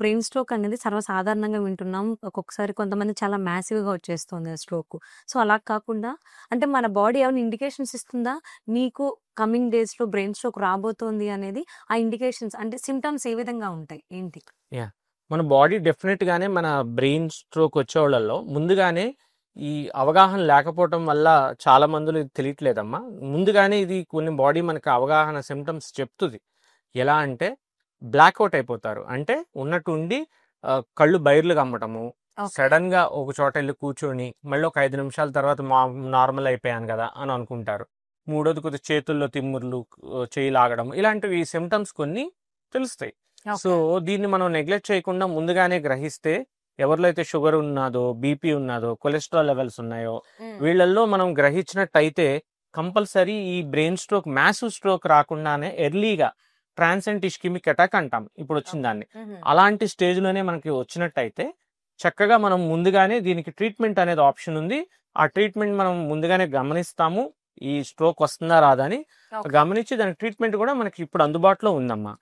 Brain stroke అనేది సర్వసాధారణంగా వింటున్నాం. ఒక్కొక్కసారి కొంతమంది చాలా మ్యాసివ్‌గా వచ్చేస్తుంది ఆ స్ట్రోక్. సో, అలా కాకుండా అంటే మన బాడీ ఏమైనా ఇండికేషన్స్ ఇస్తుందా? నీకు కమింగ్ డేస్‌లో బ్రెయిన్ స్ట్రోక్ రాబోతోంది అనేది ఆ ఇండికేషన్స్ అంటే సింప్టమ్స్ ఏ విధంగా ఉంటాయి? ఏంటి? యాహ్! మన బాడీ డెఫినిట్‌గానే మన బ్రెయిన్ స్ట్రోక్ వచ్చేవాళ్ళలో ముందుగానే ఈ అవగాహన లేకపోవటం వల్ల చాలా మందిలో ఇది తెలియట్లేదమ్మా. ముందుగానే ఇది కొన్ని బాడీ మనకు అవగాహన సింప్టమ్స్ చెప్తది. ఎలా అంటే బ్లాక్‌ఔట్ అయిపోతారు. అంటే ఉన్నట్టుండి కళ్ళు బైర్లు కమ్మటము, ఓకే. సడెన్‌గా ఒక చోట ఎళ్లి కూర్చొని మళ్ళీ ఒక 5 నిమిషాల తర్వాత నార్మల్ అయిపోయాను గదా! అని అనుకుంటారు. మూడోది కొద్దిగా చేతుల్లో తిమ్ముర్లు, చెయ్యి లాగడం ఇలాంటివి సింప్టమ్స్ కొన్ని తెలుస్తాయి. So, okay. దీన్ని మనం నెగ్లెక్ట్ చేయకుండా ముందుగానే గ్రహిస్తే ఎవరిలో అయితే షుగర్ ఉన్నాదో, బీపీ ఉన్నాదో, కొలెస్ట్రాల్ లెవెల్స్ ఉన్నాయో హ్మ్. వీళ్ళల్లో మనం గ్రహించినట్టయితే కంపల్సరీ ఈ బ్రెయిన్ స్ట్రోక్, మాసివ్ స్ట్రోక్ రాకుండానే ఎర్లీగా ట్రాన్సియంట్ ఇస్కెమిక్ అటాక్ అంటాం ఇప్పుడొచ్చిన ఓకే. దాన్ని. హుహు. అలాంటి స్టేజ్‌లోనే మనకి వచ్చినట్టయితే చక్కగా మనం ముందుగానే దీనికి ట్రీట్మెంట్ అనేది ఆప్షన్ ఉంది. ఆ ట్రీట్మెంట్ మనం ముందుగానే గమనిస్తాము. ఈ స్ట్రోక్ వస్తుందా రాదా అని ఓకే. గమనించి దానికి ట్రీట్మెంట్ కూడా మనకి ఇప్పుడు అందుబాటులో ఉందమ్మా.